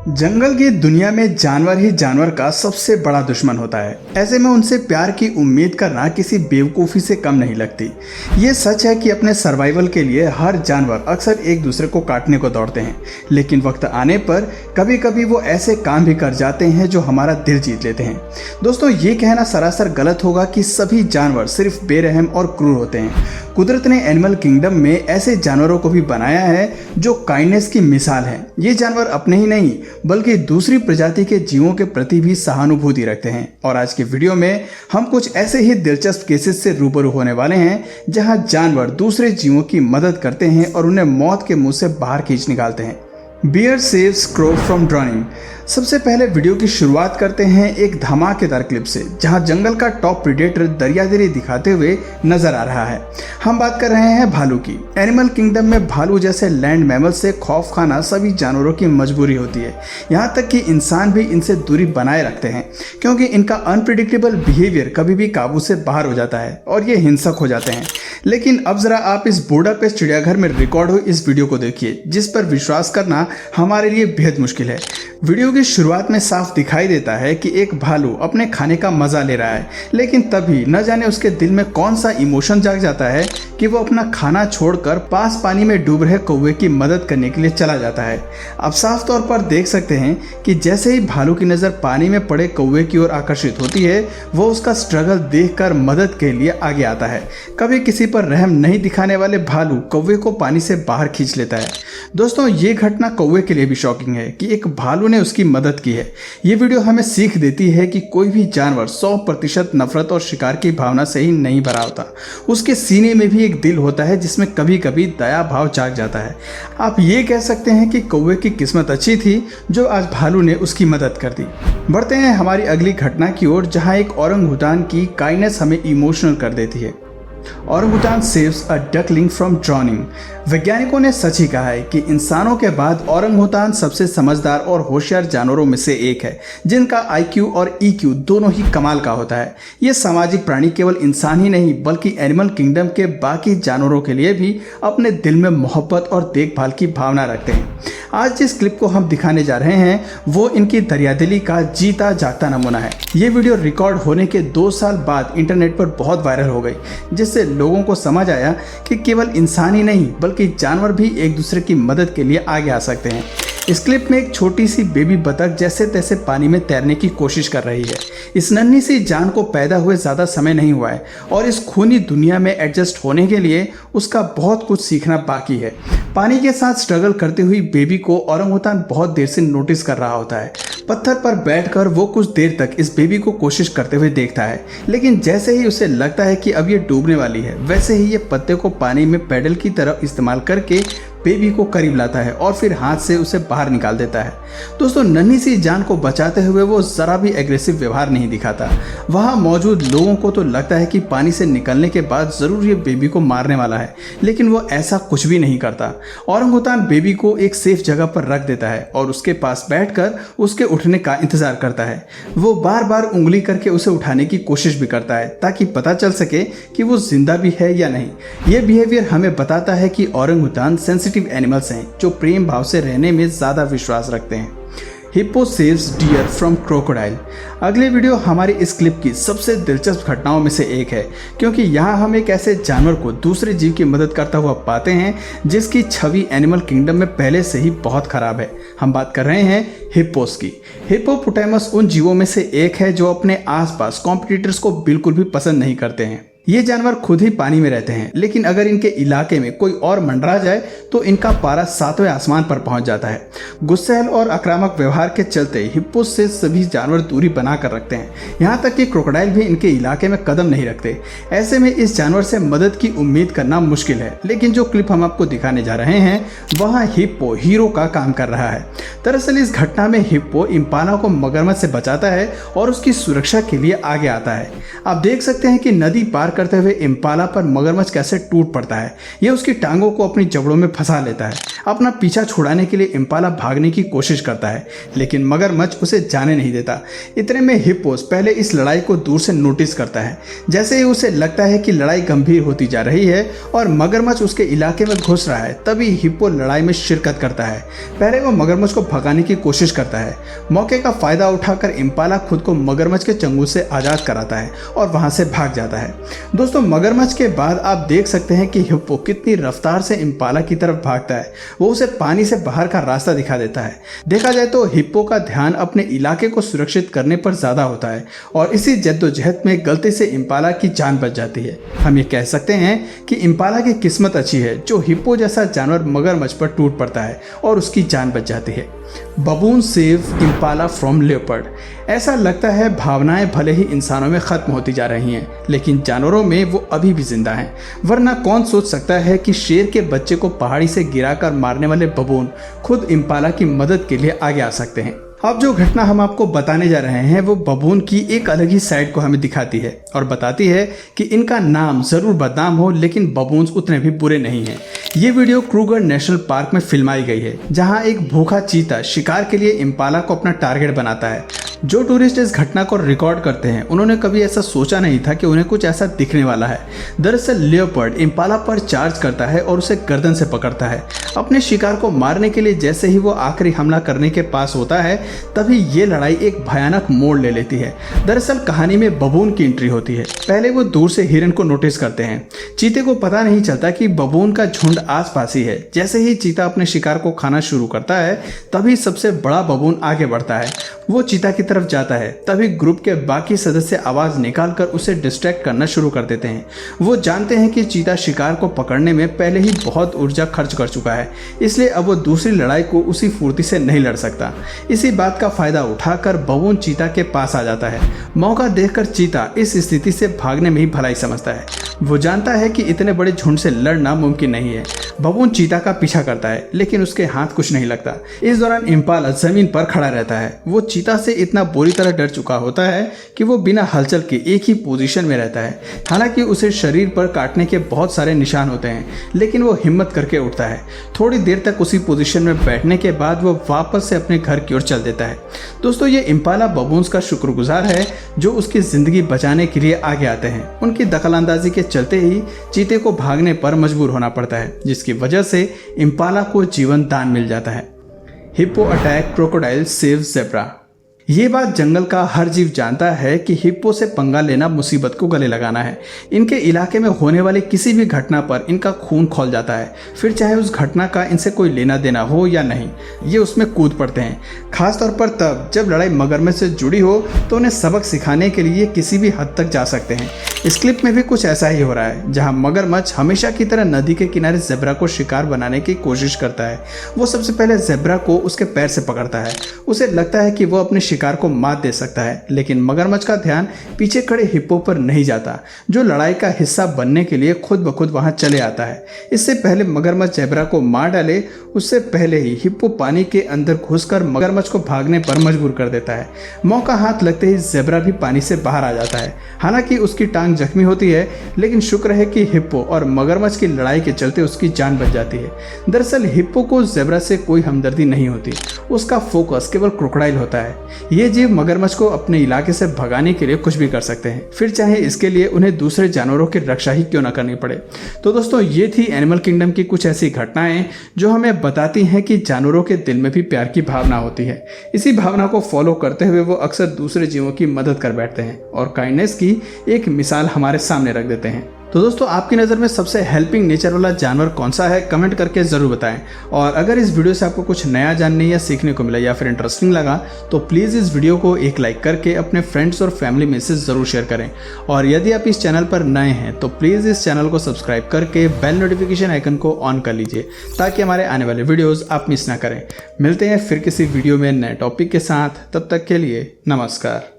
जंगल की दुनिया में जानवर ही जानवर का सबसे बड़ा दुश्मन होता है। ऐसे में उनसे प्यार की उम्मीद करना किसी बेवकूफ़ी से कम नहीं लगती। ये सच है कि अपने सर्वाइवल के लिए हर जानवर अक्सर एक दूसरे को काटने को दौड़ते हैं, लेकिन वक्त आने पर कभी कभी वो ऐसे काम भी कर जाते हैं जो हमारा दिल जीत लेते हैं। दोस्तों, ये कहना सरासर गलत होगा कि सभी जानवर सिर्फ बेरहम और क्रूर होते हैं। कुदरत ने एनिमल किंगडम में ऐसे जानवरों को भी बनाया है जो काइंडनेस की मिसाल है। ये जानवर अपने ही नहीं बल्कि दूसरी प्रजाति के जीवों के प्रति भी सहानुभूति रखते हैं। और आज के वीडियो में हम कुछ ऐसे ही दिलचस्प केसेस से रूबरू होने वाले हैं जहां जानवर दूसरे जीवों की मदद करते हैं और उन्हें मौत के मुंह से बाहर खींच निकालते हैं। Bear saves crow from drowning. सबसे पहले वीडियो की शुरुआत करते हैं एक धमाकेदार क्लिप से, जहां जंगल का टॉप प्रीडेटर दरियादिली दिखाते हुए नजर आ रहा है। हम बात कर रहे हैं भालू की। एनिमल किंगडम में भालू जैसे लैंड मैमल से खौफ खाना सभी जानवरों की मजबूरी होती है। यहाँ तक कि इंसान भी इनसे दूरी बनाए रखते हैं, क्योंकि इनका अनप्रिडिक्टेबल बिहेवियर कभी भी काबू से बाहर हो जाता है और ये हिंसक हो जाते हैं। लेकिन अब जरा आप इस बुडापेस्ट चिड़ियाघर में रिकॉर्ड हुई इस वीडियो को देखिए, जिस पर विश्वास करना हमारे लिए बेहद मुश्किल है। वीडियो की शुरुआत में साफ दिखाई देता है कि एक भालू अपने खाने का मजा ले रहा है, लेकिन तभी न जाने उसके दिल में कौन सा इमोशन जाग जाता है कि वो अपना खाना छोड़कर पास पानी में डूब रहे कौवे की मदद करने के लिए चला जाता है। अब साफ तौर पर देख सकते हैं कि जैसे ही भालू की नज़र पानी में पड़े कौवे की ओर आकर्षित होती है, वो उसका स्ट्रगल देखकर मदद के लिए आगे आता है। कभी किसी पर रहम नहीं दिखाने वाले भालू कौवे को पानी से बाहर खींच लेता है। दोस्तों, ये घटना कौवे के लिए भी शॉकिंग है कि एक भालू ने उसकी मदद की है। ये वीडियो हमें सीख देती है कि कोई भी जानवर 100% नफरत और शिकार की भावना से ही नहीं भरा होता। उसके सीने में भी एक दिल होता है जिसमें कभी कभी दया भाव जाग जाता है। आप ये कह सकते हैं कि कौवे की किस्मत अच्छी थी जो आज भालू ने उसकी मदद कर दी। बढ़ते हैं हमारी अगली घटना की ओर, जहां एक ओरंगुटान की काइंडनेस हमें इमोशनल कर देती है। Orangutan saves a duckling from drowning. वैज्ञानिकों ने सच ही कहा है कि इंसानों के बाद ओरंगुटान सबसे समझदार और होशियार जानवरों में से एक है, जिनका IQ और EQ दोनों ही कमाल का होता है। ये सामाजिक प्राणी केवल इंसान ही नहीं बल्कि एनिमल किंगडम के बाकी जानवरों के लिए भी अपने दिल में मोहब्बत और देखभाल की भावना रखते हैं। आज जिस क्लिप को हम दिखाने जा रहे हैं वो इनकी दरियादिली का जीता जागता नमूना है। ये वीडियो रिकॉर्ड होने के 2 साल बाद इंटरनेट पर बहुत वायरल हो गई, जिससे लोगों को समझ आया कि केवल इंसान ही नहीं बल्कि जानवर भी एक दूसरे की मदद के लिए आगे आ सकते हैं। इस क्लिप में एक छोटी सी बेबी बतख जैसे तैसे पानी में तैरने की कोशिश कर रही है। इस नन्ही सी जान को पैदा हुए ज़्यादा समय नहीं हुआ है और इस खूनी दुनिया में एडजस्ट होने के लिए उसका बहुत कुछ सीखना बाकी है। पानी के साथ स्ट्रगल करती हुई बेबी को ओरंगुटान बहुत देर से नोटिस कर रहा होता है। पत्थर पर बैठकर वो कुछ देर तक इस बेबी को कोशिश करते हुए देखता है, लेकिन जैसे ही उसे लगता है कि अब ये डूबने वाली है, वैसे ही ये पत्ते को पानी में पैडल की तरह इस्तेमाल करके बेबी को करीब लाता है और फिर हाथ से उसे बाहर निकाल देता है। दोस्तों, नन्ही सी जान को बचाते हुए वो जरा भी एग्रेसिव व्यवहार नहीं दिखाता। वहाँ मौजूद लोगों को तो लगता है कि पानी से निकलने के बाद जरूर ये बेबी को मारने वाला है, लेकिन वो ऐसा कुछ भी नहीं करता। ओरंगुटान बेबी को एक सेफ जगह पर रख देता है और उसके पास बैठकर उसके उठने का इंतजार करता है। वो बार बार उंगली करके उसे उठाने की कोशिश भी करता है ताकि पता चल सके कि वो जिंदा भी है या नहीं। ये बिहेवियर हमें बताता है कि ओरंगुटान सेंसिटिव एनिमल्स हैं जो प्रेम भाव से रहने में ज्यादा विश्वास रखते हैं। Hippo saves dear from crocodile. अगली वीडियो हमारी इस क्लिप की सबसे दिलचस्प घटनाओं में से एक है, क्योंकि यहाँ हम एक ऐसे जानवर को दूसरे जीव की मदद करता हुआ पाते हैं जिसकी छवि एनिमल किंगडम में पहले से ही बहुत खराब है। हम बात कर रहे हैं हिप्पोस की। हिप्पोपोटामस उन जीवों में से एक है जो अपने आसपास कॉम्पिटिटर्स को बिल्कुल भी पसंद नहीं करते हैं। ये जानवर खुद ही पानी में रहते हैं, लेकिन अगर इनके इलाके में कोई और मंडरा जाए तो इनका पारा 7वें आसमान पर पहुंच जाता है। गुस्सैल और आक्रामक व्यवहार के चलते हिप्पोस से सभी जानवर दूरी बना कर रखते हैं। यहाँ तक कि क्रोकोडाइल भी इनके इलाके में कदम नहीं रखते। ऐसे में इस जानवर से मदद की उम्मीद करना मुश्किल है। लेकिन जो क्लिप हम आपको दिखाने जा रहे हैं वहाँ हिप्पो हीरो का काम कर रहा है। दरअसल इस घटना में हिप्पो इम्पाला को मगरमच्छ से बचाता है और उसकी सुरक्षा के लिए आगे आता है। आप देख सकते हैं कि नदी पार करते हुए इम्पाला पर मगरमच्छ कैसे टूट पड़ता है। ये उसकी टांगों को अपनी जबड़ों में फंसा लेता है। अपना पीछा छुड़ाने के लिए इम्पाला भागने की कोशिश करता है, लेकिन मगरमच्छ उसे जाने नहीं देता। इतने में हिप्पोस पहले इस लड़ाई को दूर से नोटिस करता है। जैसे ही उसे लगता है कि लड़ाई गंभीर होती जा रही है और मगरमच्छ उसके इलाके में घुस रहा है, तभी हिप्पो लड़ाई में शिरकत करता है। पहले वो मगरमच्छ को भगाने की कोशिश करता है। मौके का फायदा उठाकर इम्पाला खुद को मगरमच्छ के चंगुल से आजाद कराता है और वहां से भाग जाता है। दोस्तों, मगरमच्छ के बाद आप देख सकते हैं कि हिप्पो कितनी रफ्तार से इम्पाला की तरफ भागता है। वो उसे पानी से बाहर का रास्ता दिखा देता है। देखा जाए तो हिप्पो का ध्यान अपने इलाके को सुरक्षित करने पर ज्यादा होता है और इसी जद्दोजहद में गलती से इम्पाला की जान बच जाती है। हम ये कह सकते हैं कि इम्पाला की किस्मत अच्छी है जो हिप्पो जैसा जानवर मगरमच्छ पर टूट पड़ता है और उसकी जान बच जाती है। बबून सेव इम्पाला फ्रॉम लेपर्ड। ऐसा लगता है भावनाएं भले ही इंसानों में खत्म होती जा रही हैं, लेकिन जानवरों में वो अभी भी जिंदा हैं। वरना कौन सोच सकता है कि शेर के बच्चे को पहाड़ी से गिराकर मारने वाले बबून खुद इम्पाला की मदद के लिए आगे आ सकते हैं। अब जो घटना हम आपको बताने जा रहे हैं वो बबून की एक अलग ही साइड को हमें दिखाती है और बताती है कि इनका नाम जरूर बदनाम हो, लेकिन बबून्स उतने भी बुरे नहीं हैं। ये वीडियो क्रूगर नेशनल पार्क में फिल्माई गई है, जहां एक भूखा चीता शिकार के लिए इम्पाला को अपना टारगेट बनाता है। जो टूरिस्ट इस घटना को रिकॉर्ड करते हैं उन्होंने कभी ऐसा सोचा नहीं था कि उन्हें कुछ ऐसा दिखने वाला है। दरअसल लेपर्ड इम्पाला पर चार्ज करता है और उसे गर्दन से पकड़ता है। अपने शिकार को मारने के लिए जैसे ही वो आखिरी हमला करने के पास होता है, तभी ये लड़ाई एक भयानक मोड़ ले लेती है। दरअसल कहानी में बबून की एंट्री होती है। पहले वो दूर से हिरन को नोटिस करते हैं। चीते को पता नहीं चलता कि बबून का झुंड आसपास ही है। जैसे ही चीता अपने शिकार को खाना शुरू करता है, तभी सबसे बड़ा बबून आगे बढ़ता है। वो चीता की तरफ जाता है, तभी ग्रुप के बाकी सदस्य आवाज निकालकर उसे डिस्ट्रैक्ट करना शुरू कर देते हैं। वो जानते हैं कि चीता शिकार को पकड़ने में पहले ही बहुत ऊर्जा खर्च कर चुका है, इसलिए अब वो दूसरी लड़ाई को उसी फुर्ती से नहीं लड़ सकता। इसी बात का फायदा उठाकर बबून चीता के पास आ जाता है। मौका देखकर चीता इस स्थिति से भागने में ही भलाई समझता है। वो जानता है कि इतने बड़े झुंड से लड़ना मुमकिन नहीं है। बबून चीता का पीछा करता है, लेकिन उसके हाथ कुछ नहीं लगता। इस दौरान इम्पाला जमीन पर खड़ा रहता है। वो चीता से इतना बुरी तरह डर चुका होता है कि वो बिना हलचल के एक ही पोजीशन में रहता है। हालांकि उसे शरीर पर काटने के बहुत सारे निशान होते हैं, लेकिन वो हिम्मत करके उठता है। थोड़ी देर तक उसी पोजीशन में बैठने के बाद वो वापस से अपने घर की ओर चल देता है। दोस्तों, ये इम्पाला बबून्स का शुक्रगुजार है जो उसकी जिंदगी बचाने के लिए आगे आते हैं। उनकी दखलंदाजी के चलते ही चीते को भागने पर मजबूर होना पड़ता है, जिसकी वजह से इम्पाला को जीवन दान मिल जाता है। Hippo attack crocodile save zebra. ये बात जंगल का हर जीव जानता है कि हिप्पो से पंगा लेना मुसीबत को गले लगाना है। इनके इलाके में होने वाली किसी भी घटना पर इनका खून खौल जाता है, फिर चाहे उस घटना का इनसे कोई लेना देना हो या नहीं, ये उसमें कूद पड़ते हैं। खास तौर पर तब जब लड़ाई मगरमच्छ से जुड़ी हो तो उन्हें सबक सिखाने के लिए किसी भी हद तक जा सकते हैं। इस क्लिप में भी कुछ ऐसा ही हो रहा है, जहाँ मगरमच्छ हमेशा की तरह नदी के किनारे ज़ेब्रा को शिकार बनाने की कोशिश करता है। वो सबसे पहले ज़ेब्रा को उसके पैर से पकड़ता है। उसे लगता है कि वो अपने शिकार को मात दे सकता है, लेकिन मगरमच्छ का ध्यान पीछे खड़े हिप्पो पर नहीं जाता, जो लड़ाई का हिस्सा बनने के लिए खुद ब खुद वहां चले आता है। इससे पहले मगरमच्छ ज़ेब्रा को मार डाले, उससे पहले ही हिप्पो पानी के अंदर घुसकर मगरमच्छ को भागने पर मजबूर कर देता है। मौका हाथ लगते ही ज़ेब्रा भी पानी से बाहर आ जाता है। हालांकि उसकी टांग जख्मी होती है, लेकिन शुक्र है कि हिप्पो और मगरमच्छ की लड़ाई के चलते उसकी जान बच जाती है। दरअसल हिप्पो को ज़ेब्रा से कोई हमदर्दी नहीं होती, उसका फोकस केवल क्रोकोडाइल होता है। ये जीव मगरमच्छ को अपने इलाके से भगाने के लिए कुछ भी कर सकते हैं, फिर चाहे इसके लिए उन्हें दूसरे जानवरों की रक्षा ही क्यों न करनी पड़े। तो दोस्तों, ये थी एनिमल किंगडम की कुछ ऐसी घटनाएं जो हमें बताती हैं कि जानवरों के दिल में भी प्यार की भावना होती है। इसी भावना को फॉलो करते हुए वो अक्सर दूसरे जीवों की मदद कर बैठते हैं और काइंडनेस की एक मिसाल हमारे सामने रख देते हैं। तो दोस्तों, आपकी नज़र में सबसे हेल्पिंग नेचर वाला जानवर कौन सा है, कमेंट करके ज़रूर बताएं। और अगर इस वीडियो से आपको कुछ नया जानने या सीखने को मिला या फिर इंटरेस्टिंग लगा, तो प्लीज़ इस वीडियो को एक लाइक करके अपने फ्रेंड्स और फैमिली में से ज़रूर शेयर करें। और यदि आप इस चैनल पर नए हैं तो प्लीज़ इस चैनल को सब्सक्राइब करके बेल नोटिफिकेशन आइकन को ऑन कर लीजिए, ताकि हमारे आने वाले वीडियोज़ आप मिस ना करें। मिलते हैं फिर किसी वीडियो में नए टॉपिक के साथ, तब तक के लिए नमस्कार।